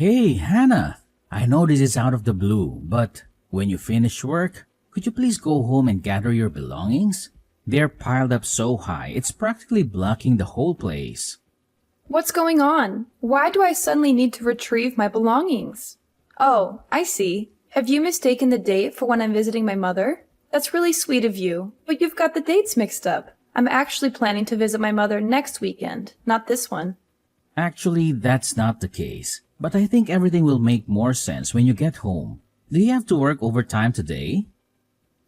Hey, Hannah. I know this is out of the blue, but when you finish work, could you please go home and gather your belongings? They're piled up so high, it's practically blocking the whole place. What's going on? Why do I suddenly need to retrieve my belongings? Oh, I see. Have you mistaken the date for when I'm visiting my mother? That's really sweet of you, but you've got the dates mixed up. I'm actually planning to visit my mother next weekend, not this one. Actually, that's not the case. But I think everything will make more sense when you get home. Do you have to work overtime today?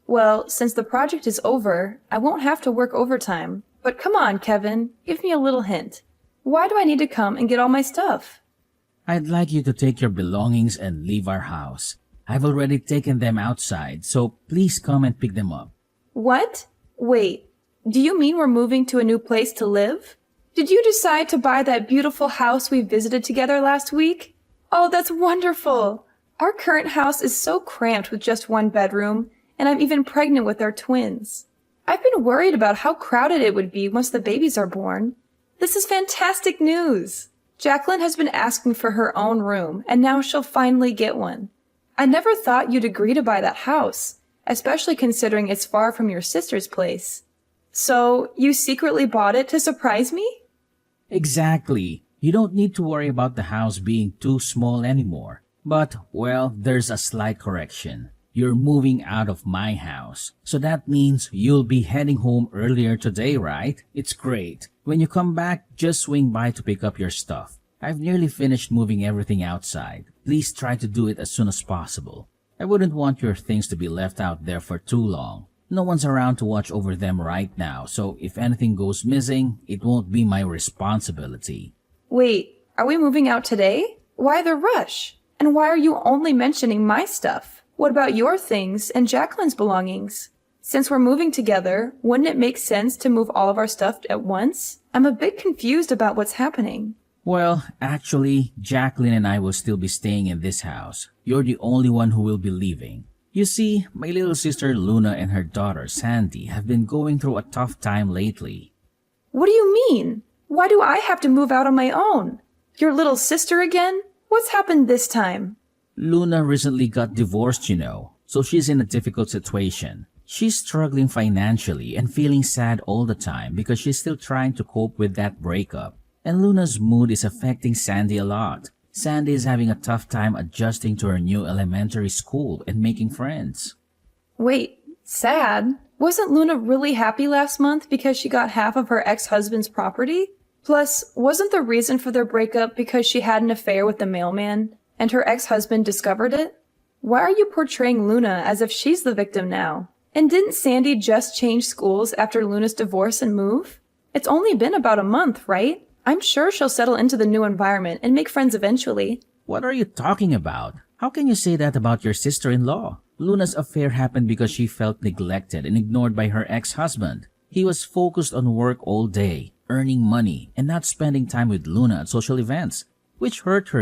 Well, since the project is over, I won't have to work overtime. But come on, Kevin, give me a little hint. Why do I need to come and get all my stuff? I'd like you to take your belongings and leave our house. I've already taken them outside, so please come and pick them up. What? Wait, do you mean we're moving to a new place to live? Did you decide to buy that beautiful house we visited together last week? Oh, that's wonderful! Our current house is so cramped with just one bedroom, and I'm even pregnant with our twins. I've been worried about how crowded it would be once the babies are born. This is fantastic news! Jacqueline has been asking for her own room, and now she'll finally get one. I never thought you'd agree to buy that house, especially considering it's far from your sister's place. So, you secretly bought it to surprise me? Exactly. You don't need to worry about the house being too small anymore. But, well, there's a slight correction. You're moving out of my house. So that means you'll be heading home earlier today, right? It's great. When you come back, just swing by to pick up your stuff. I've nearly finished moving everything outside. Please try to do it as soon as possible. I wouldn't want your things to be left out there for too long. No one's around to watch over them right now, so if anything goes missing, it won't be my responsibility. Wait, are we moving out today? Why the rush? And why are you only mentioning my stuff? What about your things and Jacqueline's belongings? Since we're moving together, wouldn't it make sense to move all of our stuff at once? I'm a bit confused about what's happening. Well, actually, Jacqueline and I will still be staying in this house. You're the only one who will be leaving. You see, my little sister Luna and her daughter Sandy have been going through a tough time lately. What do you mean? Why do I have to move out on my own? Your little sister again? What's happened this time? Luna recently got divorced, so she's in a difficult situation. She's struggling financially and feeling sad all the time because she's still trying to cope with that breakup. And Luna's mood is affecting Sandy a lot. Sandy is having a tough time adjusting to her new elementary school and making friends. Wait, sad? Wasn't Luna really happy last month because she got half of her ex-husband's property? Plus, wasn't the reason for their breakup because she had an affair with the mailman, and her ex-husband discovered it? Why are you portraying Luna as if she's the victim now? And didn't Sandy just change schools after Luna's divorce and move? It's only been about a month, right? I'm sure she'll settle into the new environment and make friends eventually. What are you talking about? How can you say that about your sister-in-law? Luna's affair happened because she felt neglected and ignored by her ex-husband. He was focused on work all day, earning money, and not spending time with Luna at social events, which hurt her,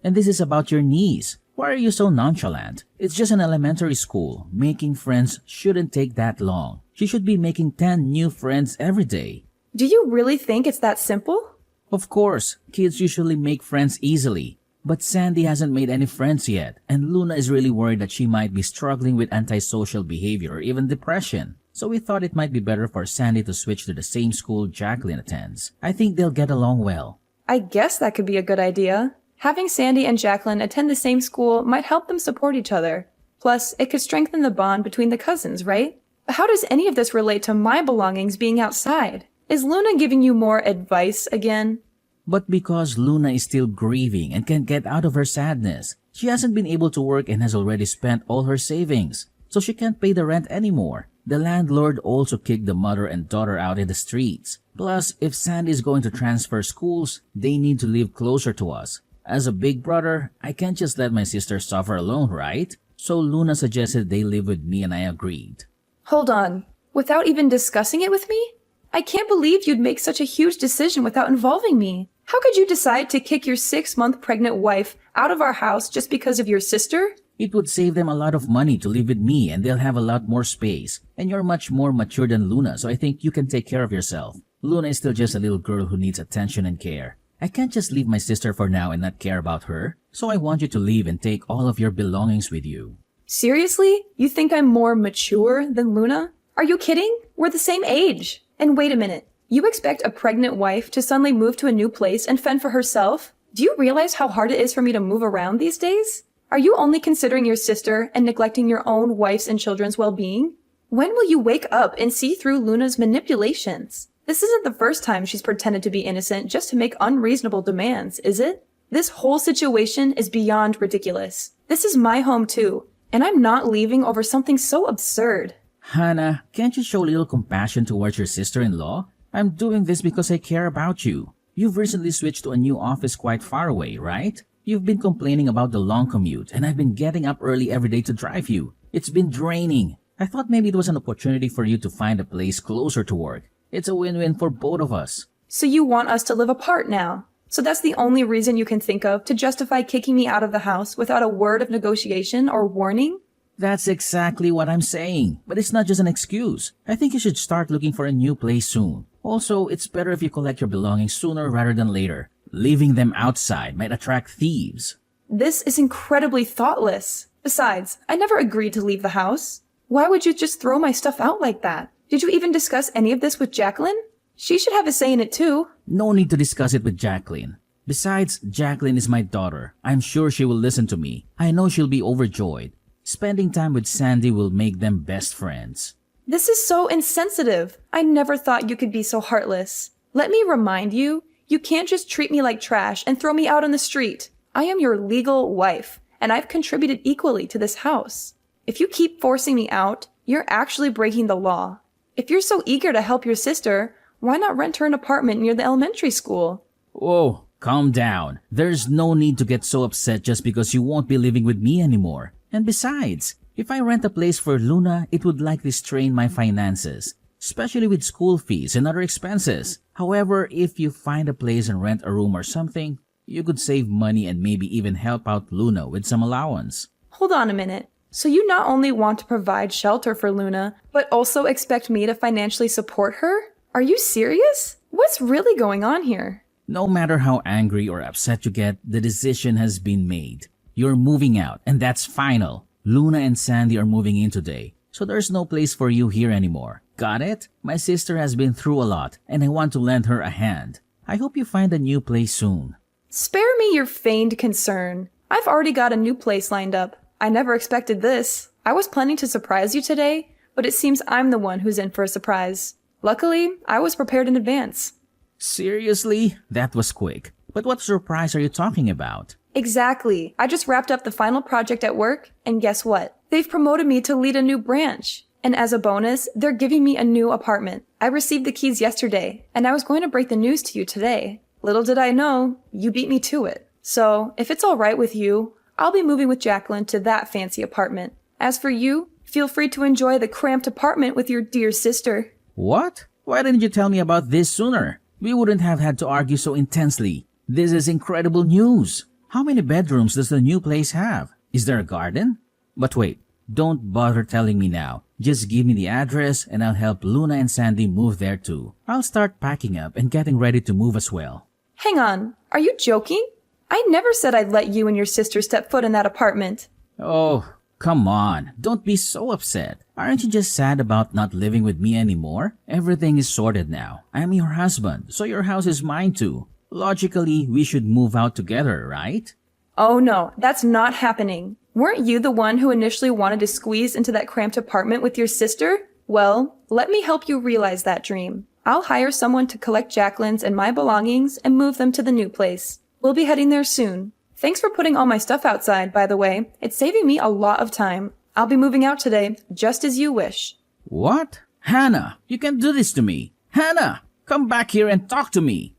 And this is about your niece. Why are you so nonchalant? It's just an elementary school. Making friends shouldn't take that long. She should be making 10 new friends every day. Do you really think it's that simple? Of course, kids usually make friends easily. But Sandy hasn't made any friends yet, and Luna is really worried that she might be struggling with antisocial behavior or even depression. So we thought it might be better for Sandy to switch to the same school Jacqueline attends. I think they'll get along well. I guess that could be a good idea. Having Sandy and Jacqueline attend the same school might help them support each other. Plus, it could strengthen the bond between the cousins, right? How does any of this relate to my belongings being outside? Is Luna giving you more advice again? But because Luna is still grieving and can't get out of her sadness, she hasn't been able to work and has already spent all her savings, so she can't pay the rent anymore. The landlord also kicked the mother and daughter out in the streets. Plus, if Sandy is going to transfer schools, they need to live closer to us. As a big brother, I can't just let my sister suffer alone, right? So Luna suggested they live with me and I agreed. Hold on. Without even discussing it with me? I can't believe you'd make such a huge decision without involving me. How could you decide to kick your 6-month pregnant wife out of our house just because of your sister? It would save them a lot of money to live with me and they'll have a lot more space. And you're much more mature than Luna, so I think you can take care of yourself. Luna is still just a little girl who needs attention and care. I can't just leave my sister for now and not care about her. So I want you to leave and take all of your belongings with you. Seriously? You think I'm more mature than Luna? Are you kidding? We're the same age. And wait a minute. You expect a pregnant wife to suddenly move to a new place and fend for herself? Do you realize how hard it is for me to move around these days? Are you only considering your sister and neglecting your own wife's and children's well-being? When will you wake up and see through Luna's manipulations? This isn't the first time she's pretended to be innocent just to make unreasonable demands, is it? This whole situation is beyond ridiculous. This is my home too, and I'm not leaving over something so absurd. Hannah, can't you show a little compassion towards your sister-in-law? I'm doing this because I care about you. You've recently switched to a new office quite far away, right? You've been complaining about the long commute, and I've been getting up early every day to drive you. It's been draining. I thought maybe it was an opportunity for you to find a place closer to work. It's a win-win for both of us. So you want us to live apart now? So that's the only reason you can think of to justify kicking me out of the house without a word of negotiation or warning? That's exactly what I'm saying. But it's not just an excuse. I think you should start looking for a new place soon. Also, it's better if you collect your belongings sooner rather than later. Leaving them outside might attract thieves. This is incredibly thoughtless. Besides, I never agreed to leave the house. Why would you just throw my stuff out like that? Did you even discuss any of this with Jacqueline? She should have a say in it too. No need to discuss it with Jacqueline. Besides, Jacqueline is my daughter. I'm sure she will listen to me. I know she'll be overjoyed. Spending time with Sandy will make them best friends. This is so insensitive. I never thought you could be so heartless. Let me remind you, you can't just treat me like trash and throw me out on the street. I am your legal wife, and I've contributed equally to this house. If you keep forcing me out, you're actually breaking the law. If you're so eager to help your sister, why not rent her an apartment near the elementary school? Whoa, calm down. There's no need to get so upset just because you won't be living with me anymore. And besides, if I rent a place for Luna, it would likely strain my finances, especially with school fees and other expenses. However, if you find a place and rent a room or something, you could save money and maybe even help out Luna with some allowance. Hold on a minute. So you not only want to provide shelter for Luna, but also expect me to financially support her? Are you serious? What's really going on here? No matter how angry or upset you get, the decision has been made. You're moving out, and that's final. Luna and Sandy are moving in today, so there's no place for you here anymore. Got it? My sister has been through a lot, and I want to lend her a hand. I hope you find a new place soon. Spare me your feigned concern. I've already got a new place lined up. I never expected this. I was planning to surprise you today, but it seems I'm the one who's in for a surprise. Luckily, I was prepared in advance. Seriously? That was quick. But what surprise are you talking about? Exactly. I just wrapped up the final project at work, and guess what? They've promoted me to lead a new branch. And as a bonus, they're giving me a new apartment. I received the keys yesterday, and I was going to break the news to you today. Little did I know, you beat me to it. So, if it's all right with you, I'll be moving with Jacqueline to that fancy apartment. As for you, feel free to enjoy the cramped apartment with your dear sister. What? Why didn't you tell me about this sooner? We wouldn't have had to argue so intensely. This is incredible news. How many bedrooms does the new place have? Is there a garden? But wait, don't bother telling me now. Just give me the address and I'll help Luna and Sandy move there too. I'll start packing up and getting ready to move as well. Hang on, are you joking? I never said I'd let you and your sister step foot in that apartment. Oh, come on. Don't be so upset. Aren't you just sad about not living with me anymore? Everything is sorted now. I'm your husband, so your house is mine too. Logically, we should move out together, right? Oh no, that's not happening. Weren't you the one who initially wanted to squeeze into that cramped apartment with your sister? Well, let me help you realize that dream. I'll hire someone to collect Jacqueline's and my belongings and move them to the new place. We'll be heading there soon. Thanks for putting all my stuff outside, by the way. It's saving me a lot of time. I'll be moving out today, just as you wish. What? Hannah, you can't do this to me. Hannah, come back here and talk to me.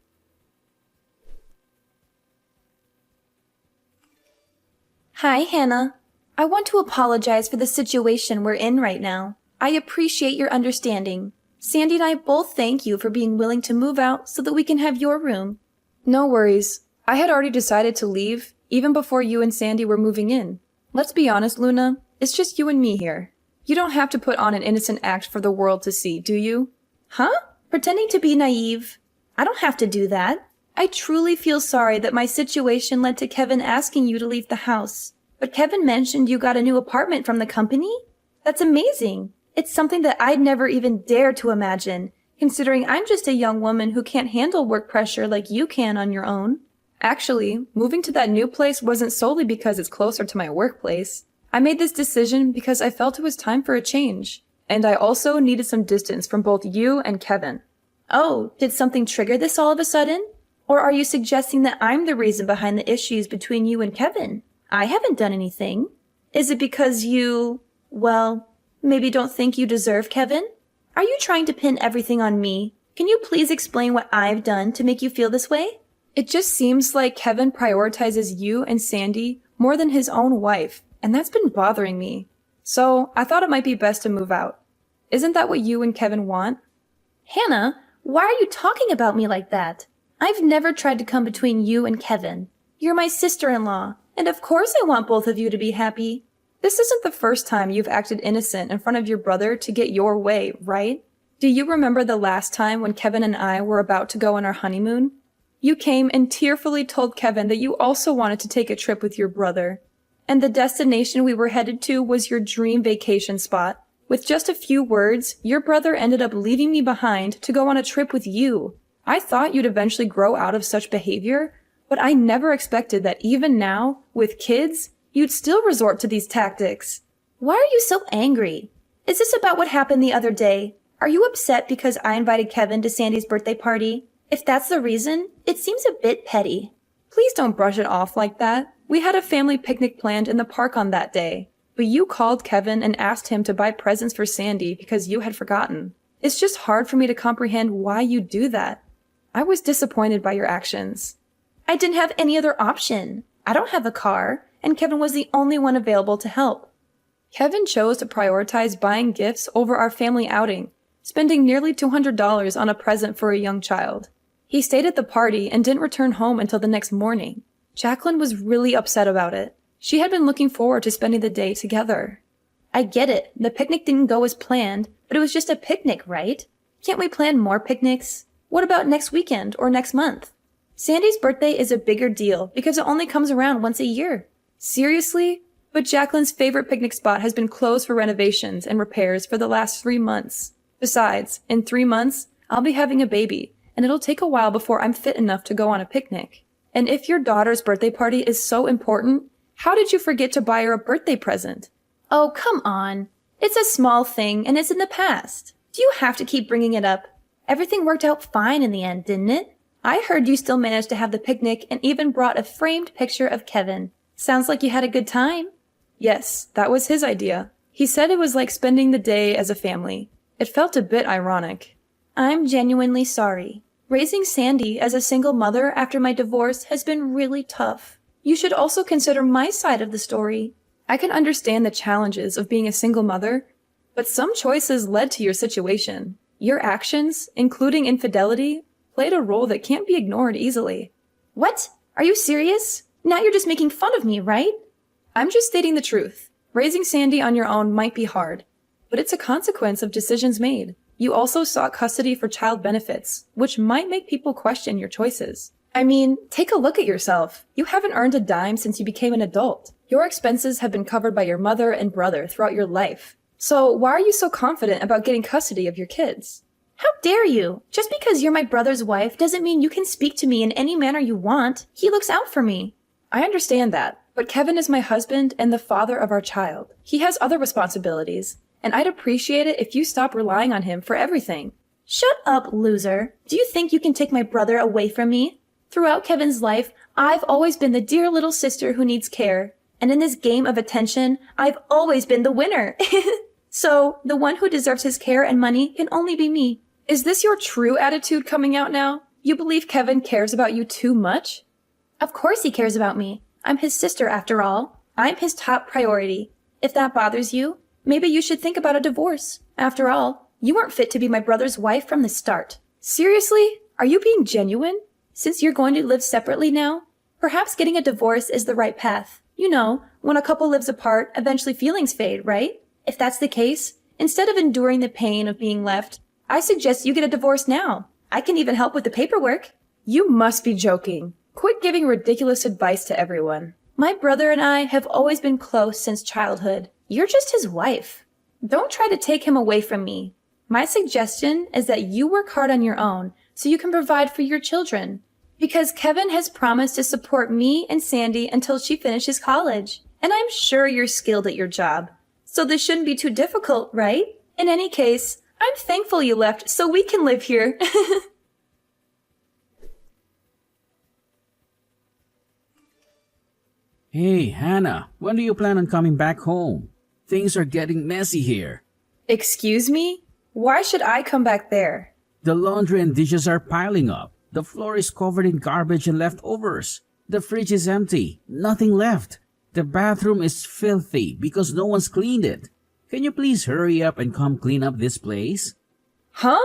Hi, Hannah. I want to apologize for the situation we're in right now. I appreciate your understanding. Sandy and I both thank you for being willing to move out so that we can have your room. No worries. I had already decided to leave, even before you and Sandy were moving in. Let's be honest, Luna. It's just you and me here. You don't have to put on an innocent act for the world to see, do you? Huh? Pretending to be naive? I don't have to do that. I truly feel sorry that my situation led to Kevin asking you to leave the house. But Kevin mentioned you got a new apartment from the company? That's amazing. It's something that I'd never even dare to imagine, considering I'm just a young woman who can't handle work pressure like you can on your own. Actually, moving to that new place wasn't solely because it's closer to my workplace. I made this decision because I felt it was time for a change. And I also needed some distance from both you and Kevin. Oh, did something trigger this all of a sudden? Or are you suggesting that I'm the reason behind the issues between you and Kevin? I haven't done anything. Is it because you, well, maybe don't think you deserve Kevin? Are you trying to pin everything on me? Can you please explain what I've done to make you feel this way? It just seems like Kevin prioritizes you and Sandy more than his own wife, and that's been bothering me. So I thought it might be best to move out. Isn't that what you and Kevin want? Hannah, why are you talking about me like that? I've never tried to come between you and Kevin. You're my sister-in-law, and of course I want both of you to be happy. This isn't the first time you've acted innocent in front of your brother to get your way, right? Do you remember the last time when Kevin and I were about to go on our honeymoon? You came and tearfully told Kevin that you also wanted to take a trip with your brother. And the destination we were headed to was your dream vacation spot. With just a few words, your brother ended up leaving me behind to go on a trip with you. I thought you'd eventually grow out of such behavior, but I never expected that even now, with kids, you'd still resort to these tactics. Why are you so angry? Is this about what happened the other day? Are you upset because I invited Kevin to Sandy's birthday party? If that's the reason, it seems a bit petty. Please don't brush it off like that. We had a family picnic planned in the park on that day, but you called Kevin and asked him to buy presents for Sandy because you had forgotten. It's just hard for me to comprehend why you do that. I was disappointed by your actions. I didn't have any other option. I don't have a car, and Kevin was the only one available to help. Kevin chose to prioritize buying gifts over our family outing, spending nearly $200 on a present for a young child. He stayed at the party and didn't return home until the next morning. Jacqueline was really upset about it. She had been looking forward to spending the day together. I get it. The picnic didn't go as planned, but it was just a picnic, right? Can't we plan more picnics? What about next weekend or next month? Sandy's birthday is a bigger deal because it only comes around once a year. Seriously? But Jacqueline's favorite picnic spot has been closed for renovations and repairs for the last 3 months. Besides, in 3 months, I'll be having a baby, and it'll take a while before I'm fit enough to go on a picnic. And if your daughter's birthday party is so important, how did you forget to buy her a birthday present? Oh, come on. It's a small thing, and it's in the past. Do you have to keep bringing it up? Everything worked out fine in the end, didn't it? I heard you still managed to have the picnic and even brought a framed picture of Kevin. Sounds like you had a good time. Yes, that was his idea. He said it was like spending the day as a family. It felt a bit ironic. I'm genuinely sorry. Raising Sandy as a single mother after my divorce has been really tough. You should also consider my side of the story. I can understand the challenges of being a single mother, but some choices led to your situation. Your actions, including infidelity, played a role that can't be ignored easily. What? Are you serious? Now you're just making fun of me, right? I'm just stating the truth. Raising Sandy on your own might be hard, but it's a consequence of decisions made. You also sought custody for child benefits, which might make people question your choices. I mean, take a look at yourself. You haven't earned a dime since you became an adult. Your expenses have been covered by your mother and brother throughout your life. So why are you so confident about getting custody of your kids? How dare you? Just because you're my brother's wife doesn't mean you can speak to me in any manner you want. He looks out for me. I understand that, but Kevin is my husband and the father of our child. He has other responsibilities, and I'd appreciate it if you stop relying on him for everything. Shut up, loser. Do you think you can take my brother away from me? Throughout Kevin's life, I've always been the dear little sister who needs care. And in this game of attention, I've always been the winner. So, the one who deserves his care and money can only be me. Is this your true attitude coming out now? You believe Kevin cares about you too much? Of course he cares about me. I'm his sister after all. I'm his top priority. If that bothers you, maybe you should think about a divorce. After all, you weren't fit to be my brother's wife from the start. Seriously? Are you being genuine? Since you're going to live separately now, perhaps getting a divorce is the right path. You know, when a couple lives apart, eventually feelings fade, right? If that's the case, instead of enduring the pain of being left, I suggest you get a divorce now. I can even help with the paperwork. You must be joking. Quit giving ridiculous advice to everyone. My brother and I have always been close since childhood. You're just his wife. Don't try to take him away from me. My suggestion is that you work hard on your own so you can provide for your children. Because Kevin has promised to support me and Sandy until she finishes college. And I'm sure you're skilled at your job. So this shouldn't be too difficult, right? In any case, I'm thankful you left so we can live here. Hey, Hannah, when do you plan on coming back home? Things are getting messy here. Excuse me? Why should I come back there? The laundry and dishes are piling up. The floor is covered in garbage and leftovers. The fridge is empty. Nothing left. The bathroom is filthy because no one's cleaned it. Can you please hurry up and come clean up this place? Huh?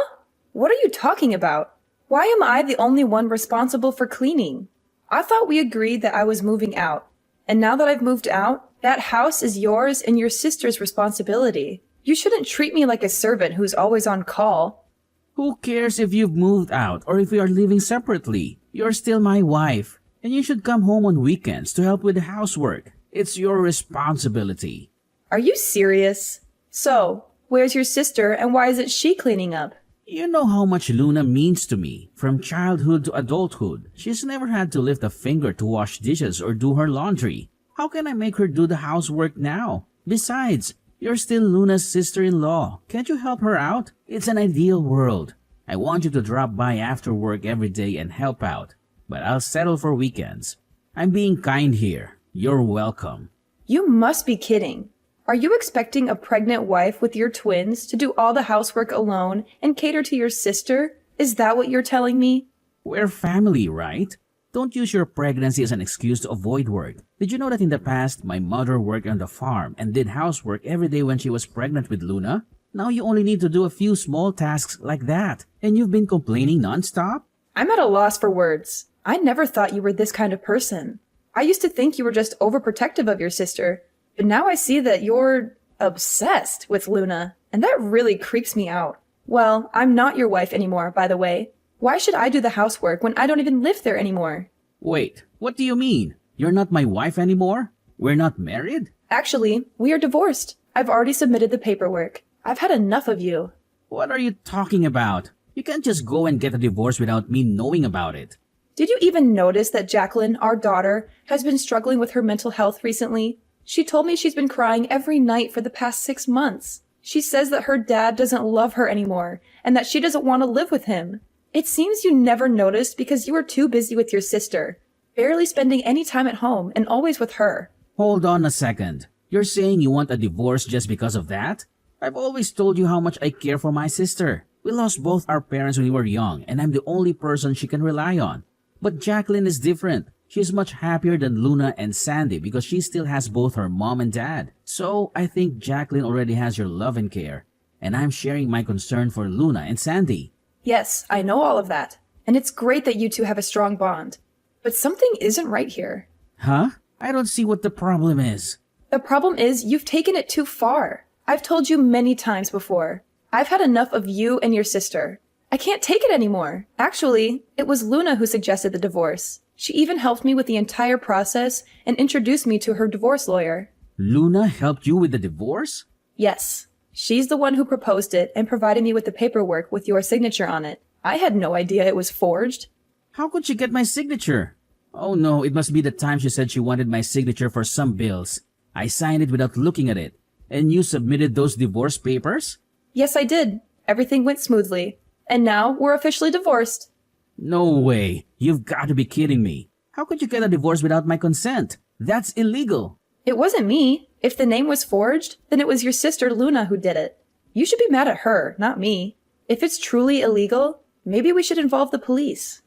What are you talking about? Why am I the only one responsible for cleaning? I thought we agreed that I was moving out. And now that I've moved out, that house is yours and your sister's responsibility. You shouldn't treat me like a servant who's always on call. Who cares if you've moved out or if we are living separately? You're still my wife, and you should come home on weekends to help with the housework. It's your responsibility. Are you serious? So, where's your sister and why isn't she cleaning up? You know how much Luna means to me. From childhood to adulthood, she's never had to lift a finger to wash dishes or do her laundry. How can I make her do the housework now? Besides, you're still Luna's sister-in-law. Can't you help her out? It's an ideal world. I want you to drop by after work every day and help out. But I'll settle for weekends. I'm being kind here. You're welcome. You must be kidding. Are you expecting a pregnant wife with your twins to do all the housework alone and cater to your sister? Is that what you're telling me? We're family, right? Don't use your pregnancy as an excuse to avoid work. Did you know that in the past, my mother worked on the farm and did housework every day when she was pregnant with Luna? Now you only need to do a few small tasks like that, and you've been complaining nonstop? I'm at a loss for words. I never thought you were this kind of person. I used to think you were just overprotective of your sister, but now I see that you're obsessed with Luna, and that really creeps me out. Well, I'm not your wife anymore, by the way. Why should I do the housework when I don't even live there anymore? Wait, what do you mean? You're not my wife anymore? We're not married? Actually, we are divorced. I've already submitted the paperwork. I've had enough of you. What are you talking about? You can't just go and get a divorce without me knowing about it. Did you even notice that Jacqueline, our daughter, has been struggling with her mental health recently? She told me she's been crying every night for the past 6 months. She says that her dad doesn't love her anymore and that she doesn't want to live with him. It seems you never noticed because you were too busy with your sister, barely spending any time at home and always with her. Hold on a second. You're saying you want a divorce just because of that? I've always told you how much I care for my sister. We lost both our parents when we were young, and I'm the only person she can rely on. But Jacqueline is different. She's much happier than Luna and Sandy because she still has both her mom and dad. So I think Jacqueline already has your love and care, and I'm sharing my concern for Luna and Sandy. Yes, I know all of that. And it's great that you two have a strong bond. But something isn't right here. Huh? I don't see what the problem is. The problem is you've taken it too far. I've told you many times before. I've had enough of you and your sister. I can't take it anymore. Actually, it was Luna who suggested the divorce. She even helped me with the entire process and introduced me to her divorce lawyer. Luna helped you with the divorce? Yes. She's the one who proposed it and provided me with the paperwork with your signature on it. I had no idea it was forged. How could she get my signature? Oh no, it must be the time she said she wanted my signature for some bills. I signed it without looking at it. And you submitted those divorce papers? Yes, I did. Everything went smoothly. And now we're officially divorced. No way. You've got to be kidding me. How could you get a divorce without my consent? That's illegal. It wasn't me. If the name was forged, then it was your sister Luna who did it. You should be mad at her, not me. If it's truly illegal, maybe we should involve the police.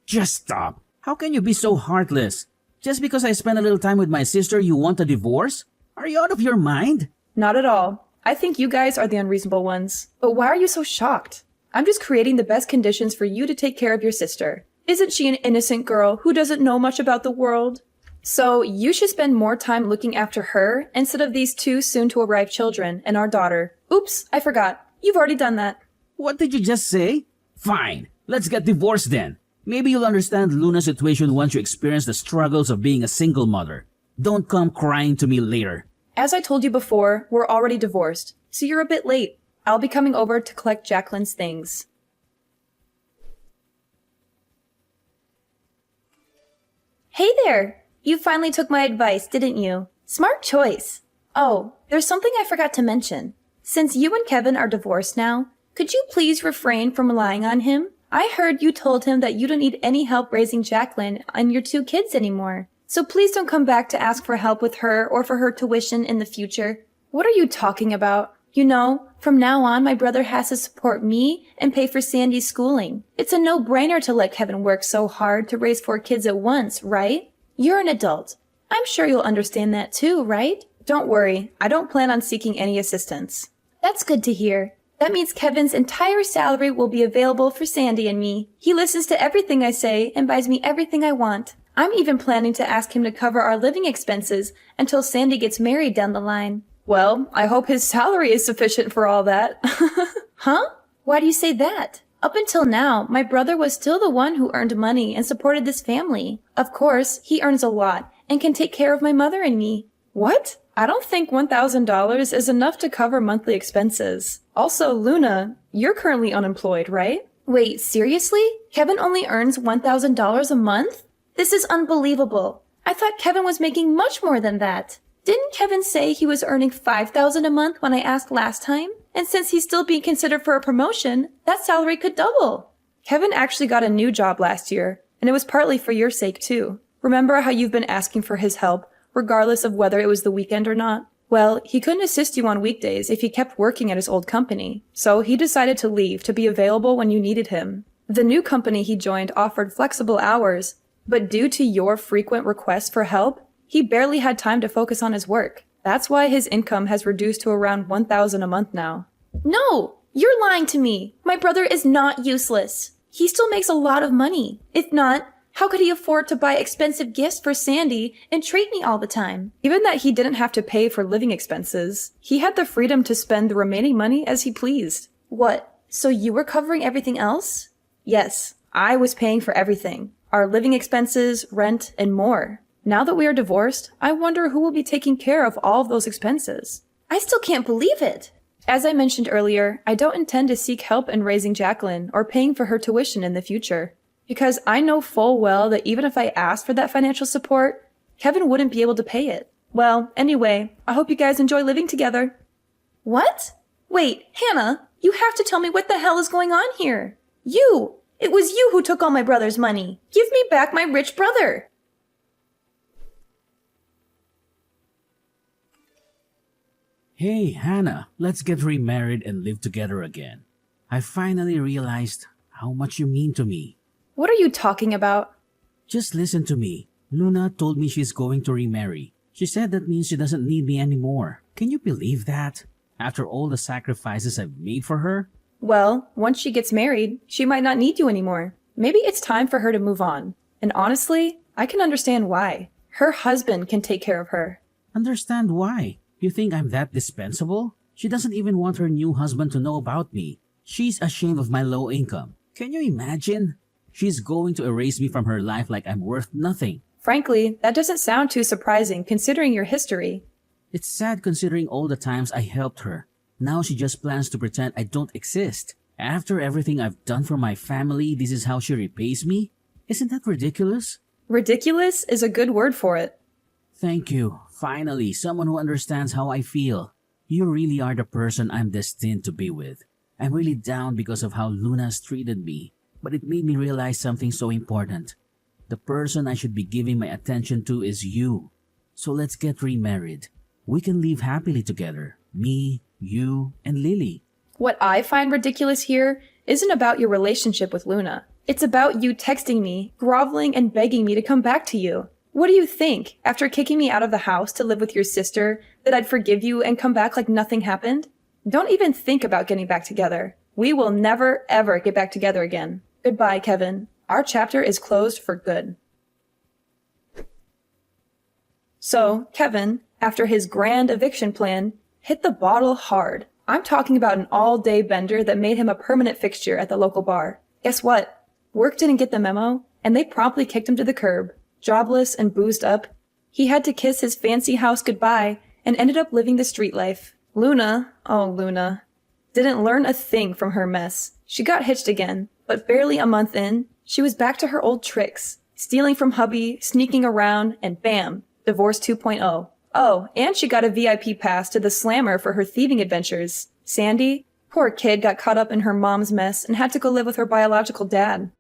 Just stop. How can you be so heartless? Just because I spent a little time with my sister, you want a divorce? Are you out of your mind? Not at all. I think you guys are the unreasonable ones. But why are you so shocked? I'm just creating the best conditions for you to take care of your sister. Isn't she an innocent girl who doesn't know much about the world? So you should spend more time looking after her instead of these two soon-to-arrive children and our daughter. Oops, I forgot. You've already done that. What did you just say? Fine. Let's get divorced then. Maybe you'll understand Luna's situation once you experience the struggles of being a single mother. Don't come crying to me later. As I told you before, we're already divorced, so you're a bit late. I'll be coming over to collect Jacqueline's things. Hey there! You finally took my advice, didn't you? Smart choice. Oh, there's something I forgot to mention. Since you and Kevin are divorced now, could you please refrain from relying on him? I heard you told him that you don't need any help raising Jacqueline and your 2 kids anymore. So please don't come back to ask for help with her or for her tuition in the future. What are you talking about? You know, from now on, my brother has to support me and pay for Sandy's schooling. It's a no-brainer to let Kevin work so hard to raise 4 kids at once, right? You're an adult. I'm sure you'll understand that too, right? Don't worry, I don't plan on seeking any assistance. That's good to hear. That means Kevin's entire salary will be available for Sandy and me. He listens to everything I say and buys me everything I want. I'm even planning to ask him to cover our living expenses until Sandy gets married down the line. Well, I hope his salary is sufficient for all that. Huh? Why do you say that? Up until now, my brother was still the one who earned money and supported this family. Of course, he earns a lot and can take care of my mother and me. What? I don't think $1,000 is enough to cover monthly expenses. Also, Luna, you're currently unemployed, right? Wait, seriously? Kevin only earns $1,000 a month? This is unbelievable. I thought Kevin was making much more than that. Didn't Kevin say he was earning $5,000 a month when I asked last time? And since he's still being considered for a promotion, that salary could double. Kevin actually got a new job last year, and it was partly for your sake too. Remember how you've been asking for his help, regardless of whether it was the weekend or not? Well, he couldn't assist you on weekdays if he kept working at his old company, so he decided to leave to be available when you needed him. The new company he joined offered flexible hours, but due to your frequent requests for help, he barely had time to focus on his work. That's why his income has reduced to around $1,000 a month now. No! You're lying to me! My brother is not useless. He still makes a lot of money. If not, how could he afford to buy expensive gifts for Sandy and treat me all the time? Given that he didn't have to pay for living expenses, he had the freedom to spend the remaining money as he pleased. What? So you were covering everything else? Yes, I was paying for everything. Our living expenses, rent, and more. Now that we are divorced, I wonder who will be taking care of all of those expenses. I still can't believe it! As I mentioned earlier, I don't intend to seek help in raising Jacqueline or paying for her tuition in the future. Because I know full well that even if I asked for that financial support, Kevin wouldn't be able to pay it. Well, anyway, I hope you guys enjoy living together. What? Wait, Hannah, you have to tell me what the hell is going on here. You! It was you who took all my brother's money. Give me back my rich brother. Hey, Hannah, let's get remarried and live together again. I finally realized how much you mean to me. What are you talking about? Just listen to me. Luna told me she's going to remarry. She said that means she doesn't need me anymore. Can you believe that? After all the sacrifices I've made for her? Well, once she gets married, she might not need you anymore. Maybe it's time for her to move on. And honestly, I can understand why. Her husband can take care of her. Understand why? You think I'm that dispensable? She doesn't even want her new husband to know about me. She's ashamed of my low income. Can you imagine? She's going to erase me from her life like I'm worth nothing. Frankly, that doesn't sound too surprising considering your history. It's sad considering all the times I helped her. Now she just plans to pretend I don't exist. After everything I've done for my family, this is how she repays me? Isn't that ridiculous? Ridiculous is a good word for it. Thank you. Finally, someone who understands how I feel. You really are the person I'm destined to be with. I'm really down because of how Luna's treated me, but it made me realize something so important. The person I should be giving my attention to is you. So let's get remarried. We can live happily together. Me, you, and Lily. What I find ridiculous here isn't about your relationship with Luna. It's about you texting me, groveling, and begging me to come back to you. What do you think, after kicking me out of the house to live with your sister, that I'd forgive you and come back like nothing happened? Don't even think about getting back together. We will never, ever get back together again. Goodbye, Kevin. Our chapter is closed for good. So, Kevin, after his grand eviction plan, hit the bottle hard. I'm talking about an all-day bender that made him a permanent fixture at the local bar. Guess what? Work didn't get the memo, and they promptly kicked him to the curb. Jobless and boozed up, he had to kiss his fancy house goodbye and ended up living the street life. Luna, oh Luna, didn't learn a thing from her mess. She got hitched again, but barely a month in, she was back to her old tricks. Stealing from hubby, sneaking around, and bam, divorce 2.0. Oh, and she got a VIP pass to the Slammer for her thieving adventures. Sandy, poor kid, got caught up in her mom's mess and had to go live with her biological dad.